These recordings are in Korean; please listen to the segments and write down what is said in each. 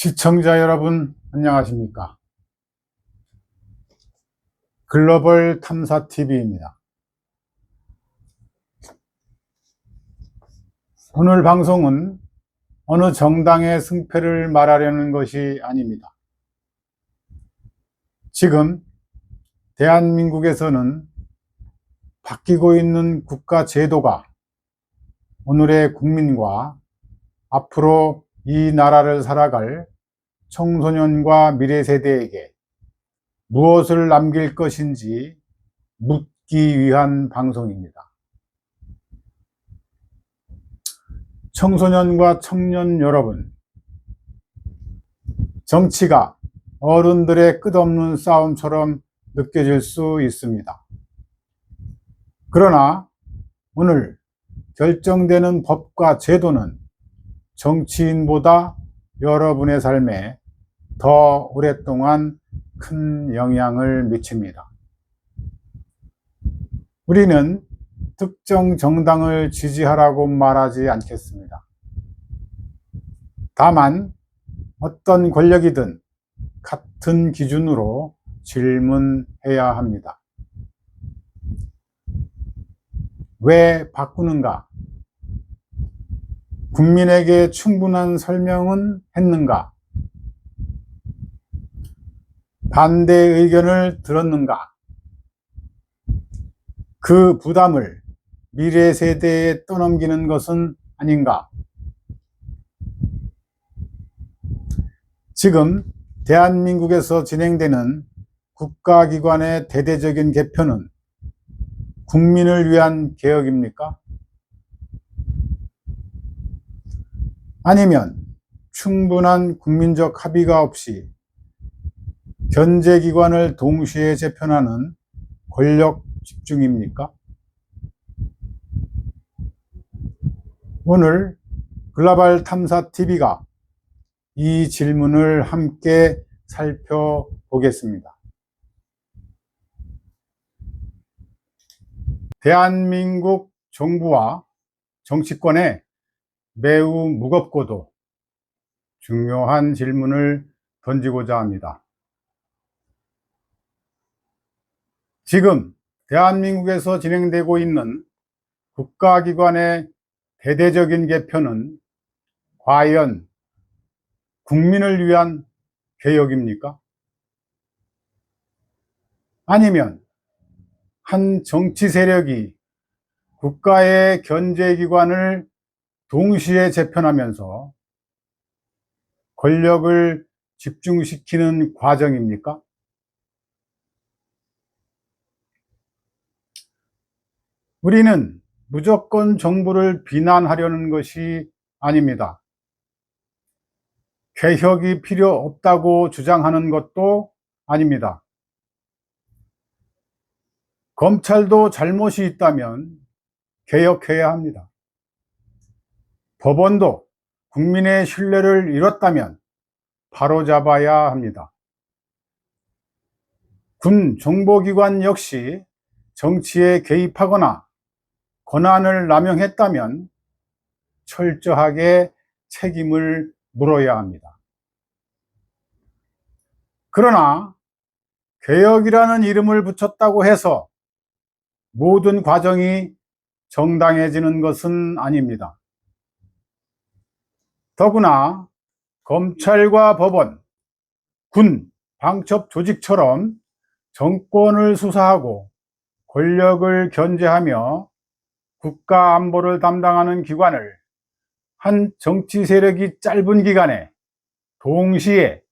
시청자 여러분, 안녕하십니까? 글로벌 탐사TV입니다. 오늘 방송은 어느 정당의 승패를 말하려는 것이 아닙니다. 지금 대한민국에서는 바뀌고 있는 국가 제도가 오늘의 국민과 앞으로 이 나라를 살아갈 청소년과 미래 세대에게 무엇을 남길 것인지 묻기 위한 방송입니다. 청소년과 청년 여러분, 정치가 어른들의 끝없는 싸움처럼 느껴질 수 있습니다. 그러나 오늘 결정되는 법과 제도는 정치인보다 여러분의 삶에 더 오랫동안 큰 영향을 미칩니다. 우리는 특정 정당을 지지하라고 말하지 않겠습니다. 다만 어떤 권력이든 같은 기준으로 질문해야 합니다. 왜 바꾸는가? 국민에게 충분한 설명은 했는가? 반대 의견을 들었는가? 그 부담을 미래 세대에 떠넘기는 것은 아닌가? 지금 대한민국에서 진행되는 국가기관의 대대적인 개편은 국민을 위한 개혁입니까? 아니면 충분한 국민적 합의가 없이 견제기관을 동시에 재편하는 권력 집중입니까? 오늘 글로벌 탐사TV가 이 질문을 함께 살펴보겠습니다. 대한민국 정부와 정치권에 매우 무겁고도 중요한 질문을 던지고자 합니다. 지금 대한민국에서 진행되고 있는 국가기관의 대대적인 개편은 과연 국민을 위한 개혁입니까? 아니면 한 정치 세력이 국가의 견제기관을 동시에 재편하면서 권력을 집중시키는 과정입니까? 우리는 무조건 정부를 비난하려는 것이 아닙니다. 개혁이 필요 없다고 주장하는 것도 아닙니다. 검찰도 잘못이 있다면 개혁해야 합니다. 법원도 국민의 신뢰를 잃었다면 바로잡아야 합니다. 군 정보기관 역시 정치에 개입하거나 권한을 남용했다면 철저하게 책임을 물어야 합니다. 그러나 개혁이라는 이름을 붙였다고 해서 모든 과정이 정당해지는 것은 아닙니다. 더구나 검찰과 법원, 군, 방첩 조직처럼 정권을 수사하고 권력을 견제하며 국가 안보를 담당하는 기관을 한 정치 세력이 짧은 기간에 동시에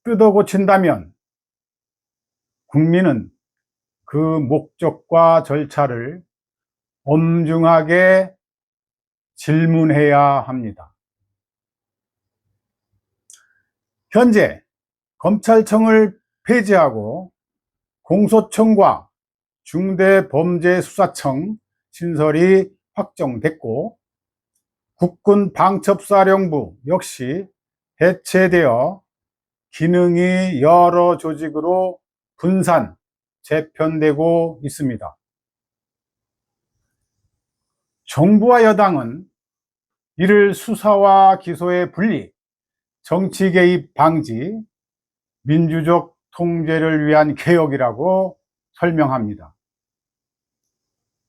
뜯어 고친다면 국민은 그 목적과 절차를 엄중하게 질문해야 합니다. 현재 검찰청을 폐지하고 공소청과 중대범죄수사청 신설이 확정됐고 국군 방첩사령부 역시 해체되어 기능이 여러 조직으로 분산, 재편되고 있습니다. 정부와 여당은 이를 수사와 기소의 분리, 정치 개입 방지, 민주적 통제를 위한 개혁이라고 설명합니다.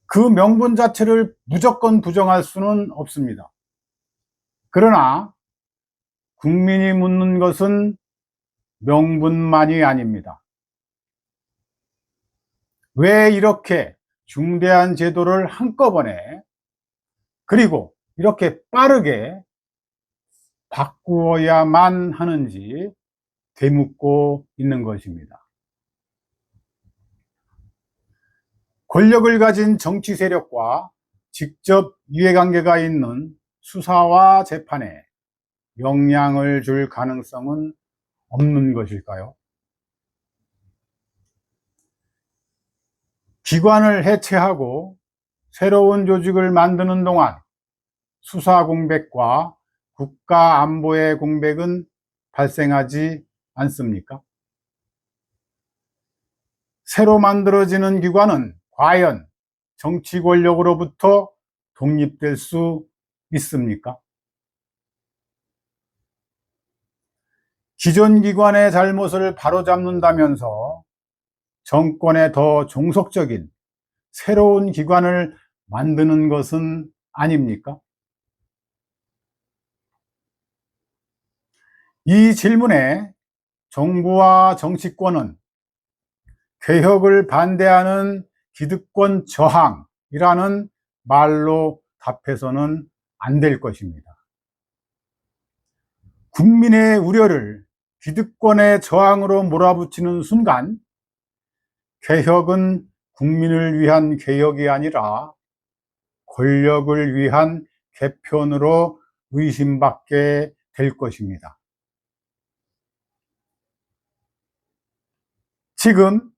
그 명분 자체를 무조건 부정할 수는 없습니다. 그러나 국민이 묻는 것은 명분만이 아닙니다. 왜 이렇게 중대한 제도를 한꺼번에 그리고 이렇게 빠르게 바꾸어야만 하는지 되묻고 있는 것입니다. 권력을 가진 정치 세력과 직접 이해관계가 있는 수사와 재판에 영향을 줄 가능성은 없는 것일까요? 기관을 해체하고 새로운 조직을 만드는 동안 수사 공백과 국가 안보의 공백은 발생하지 않습니까? 새로 만들어지는 기관은 과연 정치 권력으로부터 독립될 수 있습니까? 기존 기관의 잘못을 바로잡는다면서 정권에 더 종속적인 새로운 기관을 만드는 것은 아닙니까? 이 질문에 정부와 정치권은 개혁을 반대하는 기득권 저항이라는 말로 답해서는 안 될 것입니다. 국민의 우려를 기득권의 저항으로 몰아붙이는 순간 개혁은 국민을 위한 개혁이 아니라 권력을 위한 개편으로 의심받게 될 것입니다. 지금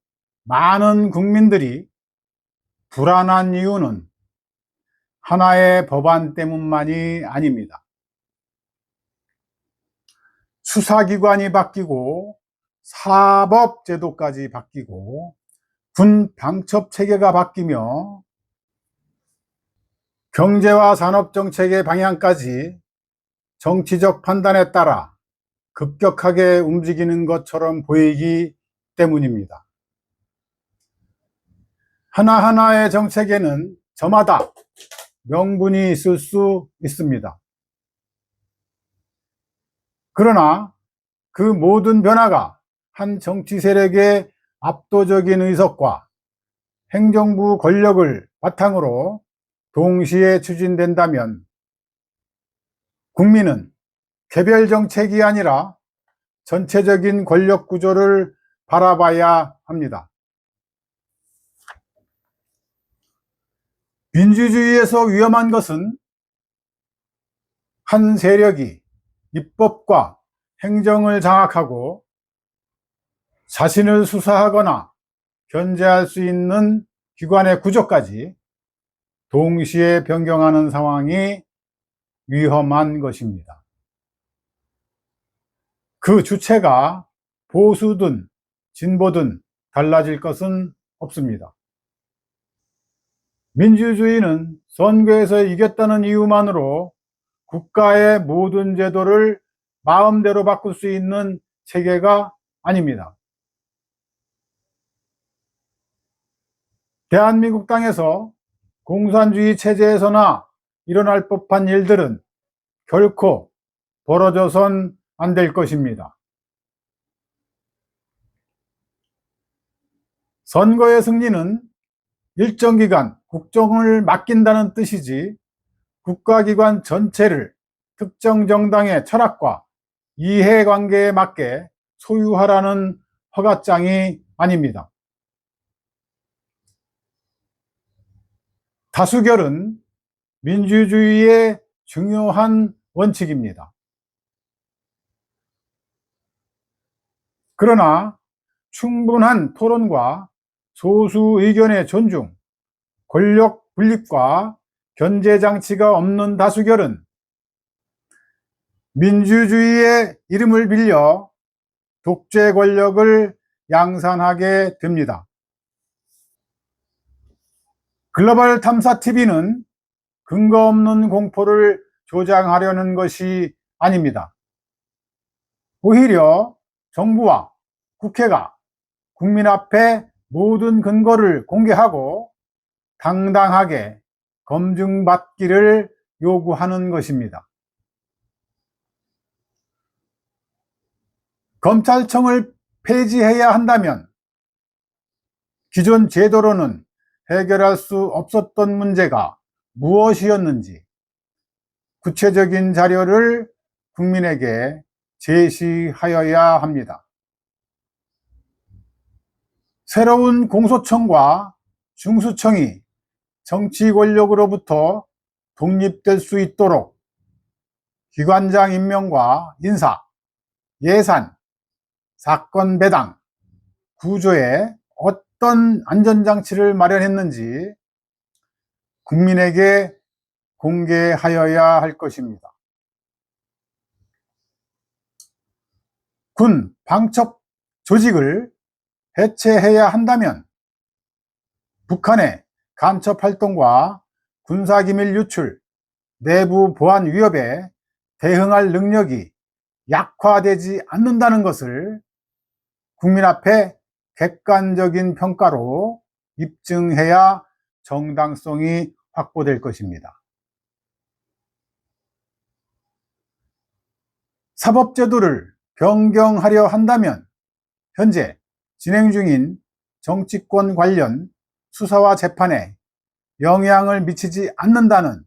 많은 국민들이 불안한 이유는 하나의 법안 때문만이 아닙니다. 수사기관이 바뀌고 사법제도까지 바뀌고 군 방첩체계가 바뀌며 경제와 산업정책의 방향까지 정치적 판단에 따라 급격하게 움직이는 것처럼 보이기 때문입니다. 하나하나의 정책에는 저마다 명분이 있을 수 있습니다. 그러나 그 모든 변화가 한 정치 세력의 압도적인 의석과 행정부 권력을 바탕으로 동시에 추진된다면 국민은 개별 정책이 아니라 전체적인 권력 구조를 바라봐야 합니다. 민주주의에서 위험한 것은 한 세력이 입법과 행정을 장악하고 자신을 수사하거나 견제할 수 있는 기관의 구조까지 동시에 변경하는 상황이 위험한 것입니다. 그 주체가 보수든 진보든 달라질 것은 없습니다. 민주주의는 선거에서 이겼다는 이유만으로 국가의 모든 제도를 마음대로 바꿀 수 있는 체계가 아닙니다. 대한민국 땅에서 공산주의 체제에서나 일어날 법한 일들은 결코 벌어져선 안 될 것입니다. 선거의 승리는 일정 기간 국정을 맡긴다는 뜻이지 국가기관 전체를 특정 정당의 철학과 이해관계에 맞게 소유하라는 허가장이 아닙니다. 다수결은 민주주의의 중요한 원칙입니다. 그러나 충분한 토론과 소수 의견의 존중, 권력 분립과 견제 장치가 없는 다수결은 민주주의의 이름을 빌려 독재 권력을 양산하게 됩니다. 글로벌 탐사 TV는 근거 없는 공포를 조장하려는 것이 아닙니다. 오히려 정부와 국회가 국민 앞에 모든 근거를 공개하고 당당하게 검증받기를 요구하는 것입니다. 검찰청을 폐지해야 한다면 기존 제도로는 해결할 수 없었던 문제가 무엇이었는지 구체적인 자료를 국민에게 제시하여야 합니다. 새로운 공소청과 중수청이 정치 권력으로부터 독립될 수 있도록 기관장 임명과 인사, 예산, 사건 배당, 구조에 어떤 안전장치를 마련했는지 국민에게 공개하여야 할 것입니다. 군 방첩 조직을 해체해야 한다면 북한의 간첩 활동과 군사기밀 유출, 내부 보안 위협에 대응할 능력이 약화되지 않는다는 것을 국민 앞에 객관적인 평가로 입증해야 정당성이 확보될 것입니다. 사법제도를 변경하려 한다면 현재 진행 중인 정치권 관련 수사와 재판에 영향을 미치지 않는다는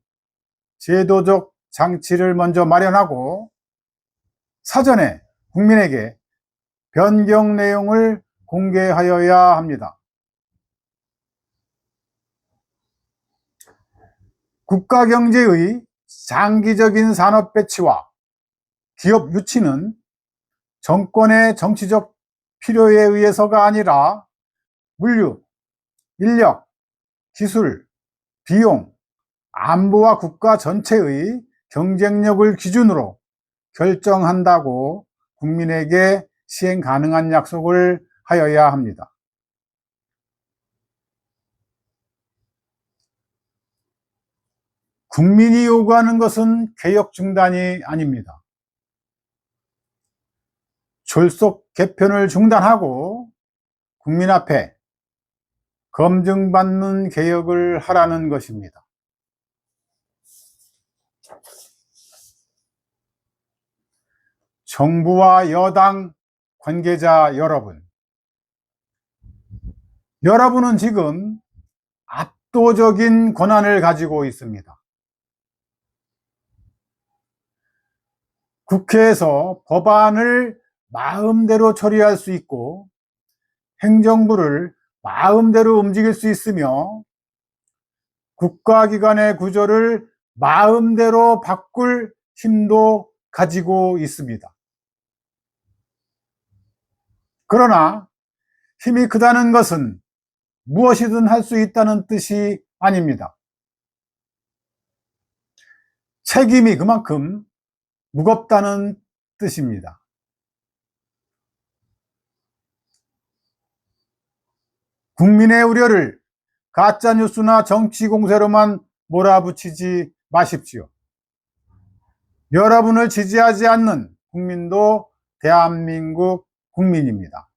제도적 장치를 먼저 마련하고 사전에 국민에게 변경 내용을 공개하여야 합니다. 국가 경제의 장기적인 산업 배치와 기업 유치는 정권의 정치적 필요에 의해서가 아니라 물류, 인력, 기술, 비용, 안보와 국가 전체의 경쟁력을 기준으로 결정한다고 국민에게 시행 가능한 약속을 하여야 합니다. 국민이 요구하는 것은 개혁 중단이 아닙니다. 졸속 개편을 중단하고 국민 앞에 검증받는 개혁을 하라는 것입니다. 정부와 여당 관계자 여러분은 지금 압도적인 권한을 가지고 있습니다. 국회에서 법안을 마음대로 처리할 수 있고 행정부를 마음대로 움직일 수 있으며 국가기관의 구조를 마음대로 바꿀 힘도 가지고 있습니다. 그러나 힘이 크다는 것은 무엇이든 할 수 있다는 뜻이 아닙니다. 책임이 그만큼 무겁다는 뜻입니다. 국민의 우려를 가짜뉴스나 정치 공세로만 몰아붙이지 마십시오. 여러분을 지지하지 않는 국민도 대한민국 국민입니다.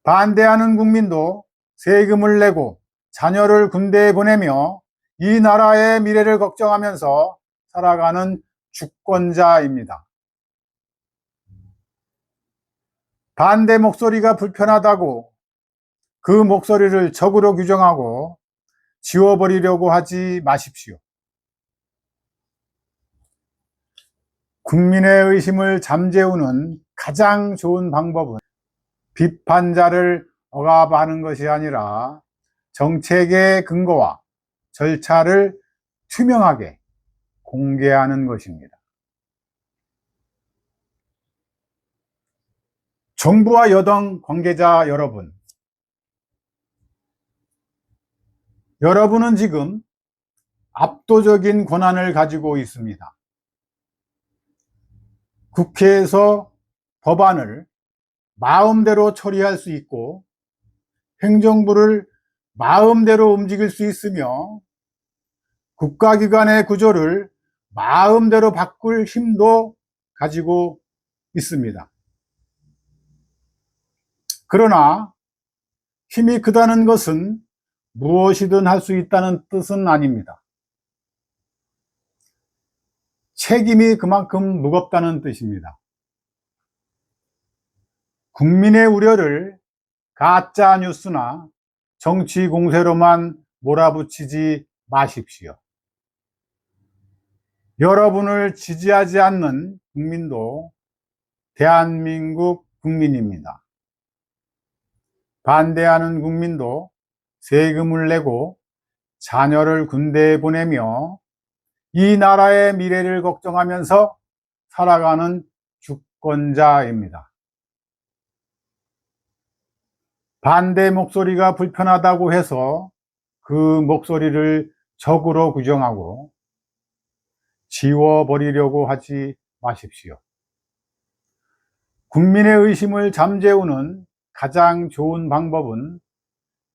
반대하는 국민도 세금을 내고 자녀를 군대에 보내며 이 나라의 미래를 걱정하면서 살아가는 주권자입니다. 반대 목소리가 불편하다고 그 목소리를 적으로 규정하고 지워버리려고 하지 마십시오. 국민의 의심을 잠재우는 가장 좋은 방법은 비판자를 억압하는 것이 아니라 정책의 근거와 절차를 투명하게 공개하는 것입니다. 정부와 여당 관계자 여러분은 지금 압도적인 권한을 가지고 있습니다. 국회에서 법안을 마음대로 처리할 수 있고 행정부를 마음대로 움직일 수 있으며 국가기관의 구조를 마음대로 바꿀 힘도 가지고 있습니다. 그러나 힘이 크다는 것은 무엇이든 할 수 있다는 뜻은 아닙니다. 책임이 그만큼 무겁다는 뜻입니다. 국민의 우려를 가짜 뉴스나 정치 공세로만 몰아붙이지 마십시오. 여러분을 지지하지 않는 국민도 대한민국 국민입니다. 반대하는 국민도 세금을 내고 자녀를 군대에 보내며 이 나라의 미래를 걱정하면서 살아가는 주권자입니다. 반대 목소리가 불편하다고 해서 그 목소리를 적으로 규정하고 지워버리려고 하지 마십시오. 국민의 의심을 잠재우는 가장 좋은 방법은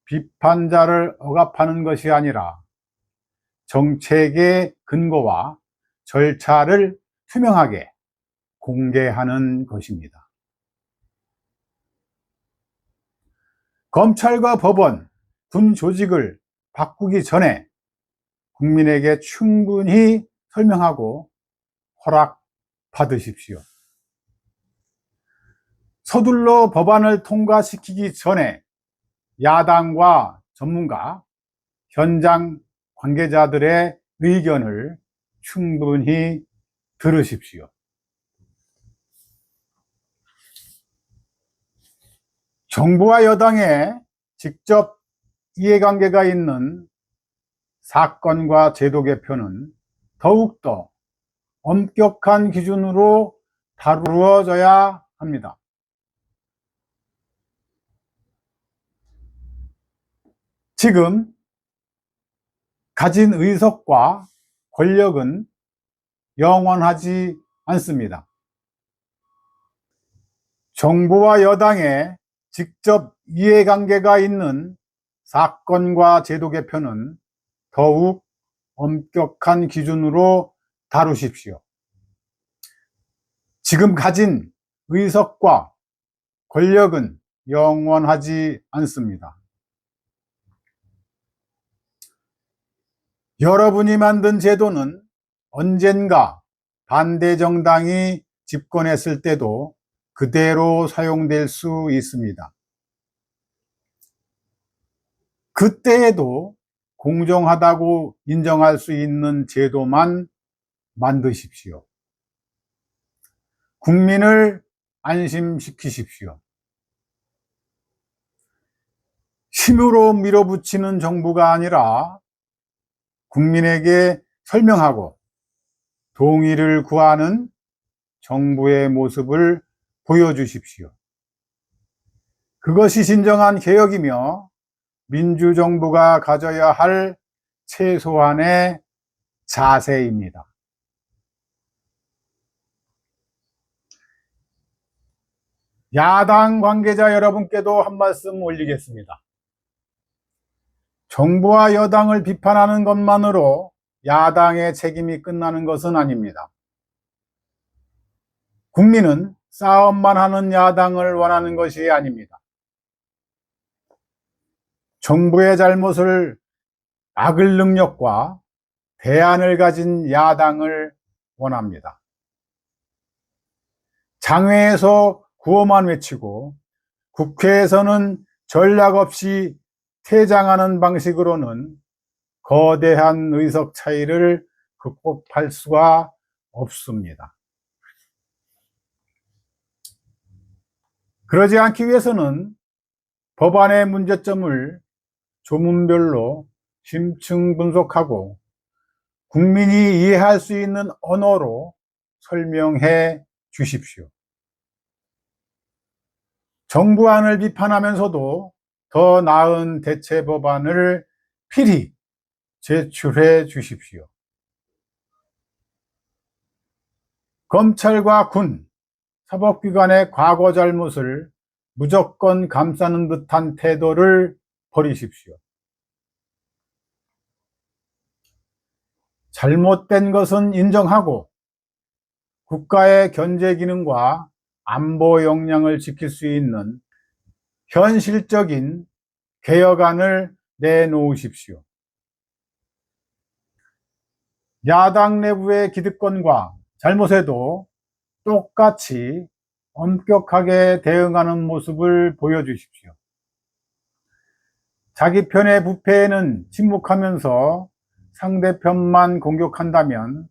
비판자를 억압하는 것이 아니라 정책의 근거와 절차를 투명하게 공개하는 것입니다. 검찰과 법원, 군 조직을 바꾸기 전에 국민에게 충분히 설명하고 허락받으십시오. 서둘러 법안을 통과시키기 전에 야당과 전문가, 현장 관계자들의 의견을 충분히 들으십시오. 정부와 여당에 직접 이해관계가 있는 사건과 제도 개편은 더욱더 엄격한 기준으로 다루어져야 합니다. 지금 가진 의석과 권력은 영원하지 않습니다. 정부와 여당에 직접 이해관계가 있는 사건과 제도 개편은 더욱 엄격한 기준으로 다루십시오. 지금 가진 의석과 권력은 영원하지 않습니다. 여러분이 만든 제도는 언젠가 반대 정당이 집권했을 때도 그대로 사용될 수 있습니다. 그때에도 공정하다고 인정할 수 있는 제도만 만드십시오. 국민을 안심시키십시오. 힘으로 밀어붙이는 정부가 아니라 국민에게 설명하고 동의를 구하는 정부의 모습을 보여주십시오. 그것이 진정한 개혁이며 민주정부가 가져야 할 최소한의 자세입니다. 야당 관계자 여러분께도 한 말씀 올리겠습니다. 정부와 여당을 비판하는 것만으로 야당의 책임이 끝나는 것은 아닙니다. 국민은 싸움만 하는 야당을 원하는 것이 아닙니다. 정부의 잘못을 막을 능력과 대안을 가진 야당을 원합니다. 장외에서 구호만 외치고 국회에서는 전략 없이 퇴장하는 방식으로는 거대한 의석 차이를 극복할 수가 없습니다. 그러지 않기 위해서는 법안의 문제점을 조문별로 심층 분석하고 국민이 이해할 수 있는 언어로 설명해 주십시오. 정부안을 비판하면서도 더 나은 대체 법안을 필히 제출해 주십시오. 검찰과 군, 사법기관의 과거 잘못을 무조건 감싸는 듯한 태도를 버리십시오. 잘못된 것은 인정하고 국가의 견제 기능과 안보 역량을 지킬 수 있는 현실적인 개혁안을 내놓으십시오. 야당 내부의 기득권과 잘못에도 똑같이 엄격하게 대응하는 모습을 보여주십시오. 자기 편의 부패에는 침묵하면서 상대편만 공격한다면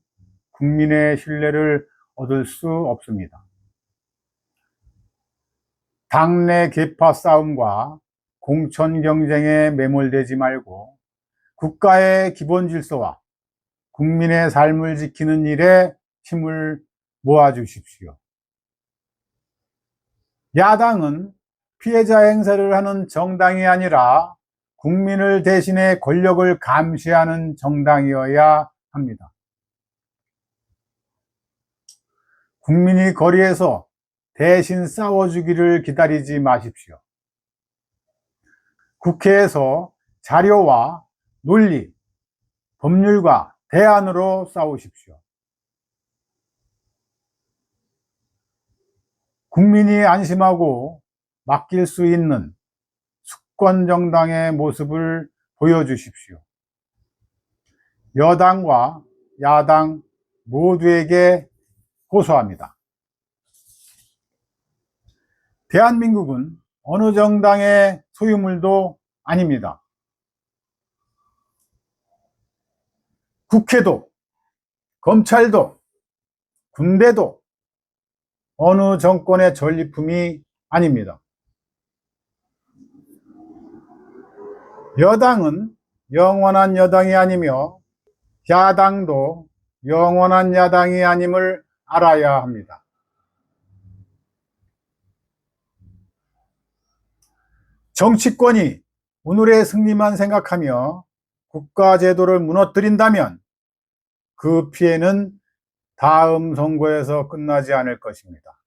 국민의 신뢰를 얻을 수 없습니다. 당내 계파 싸움과 공천 경쟁에 매몰되지 말고 국가의 기본 질서와 국민의 삶을 지키는 일에 힘을 모아주십시오. 야당은 피해자 행세를 하는 정당이 아니라 국민을 대신해 권력을 감시하는 정당이어야 합니다. 국민이 거리에서 대신 싸워주기를 기다리지 마십시오. 국회에서 자료와 논리, 법률과 대안으로 싸우십시오. 국민이 안심하고 맡길 수 있는 수권정당의 모습을 보여주십시오. 여당과 야당 모두에게 호소합니다. 대한민국은 어느 정당의 소유물도 아닙니다. 국회도, 검찰도, 군대도 어느 정권의 전리품이 아닙니다. 여당은 영원한 여당이 아니며 야당도 영원한 야당이 아님을 알아야 합니다. 정치권이 오늘의 승리만 생각하며 국가 제도를 무너뜨린다면 그 피해는 다음 선거에서 끝나지 않을 것입니다.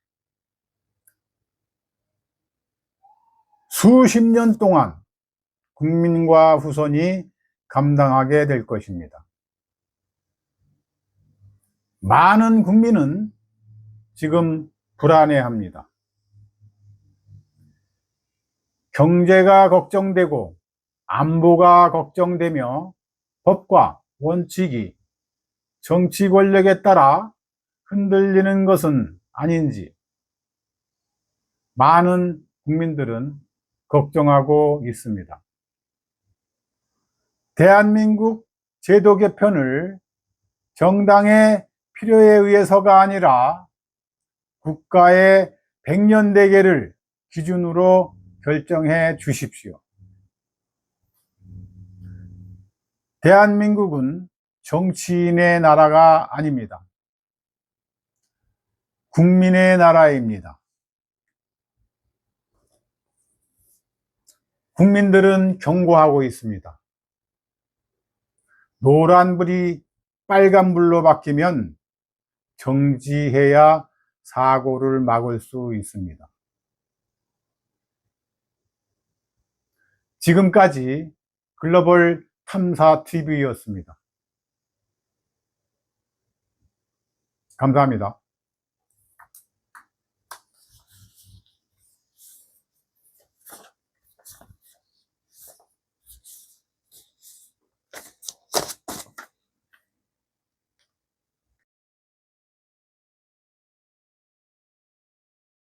수십 년 동안 국민과 후손이 감당하게 될 것입니다. 많은 국민은 지금 불안해합니다. 경제가 걱정되고 안보가 걱정되며 법과 원칙이 정치 권력에 따라 흔들리는 것은 아닌지 많은 국민들은 걱정하고 있습니다. 대한민국 제도 개편을 정당의 필요에 의해서가 아니라 국가의 백년대계를 기준으로 결정해 주십시오. 대한민국은 정치인의 나라가 아닙니다. 국민의 나라입니다. 국민들은 경고하고 있습니다. 노란불이 빨간불로 바뀌면 정지해야 사고를 막을 수 있습니다. 지금까지 글로벌 탐사 TV였습니다. 감사합니다.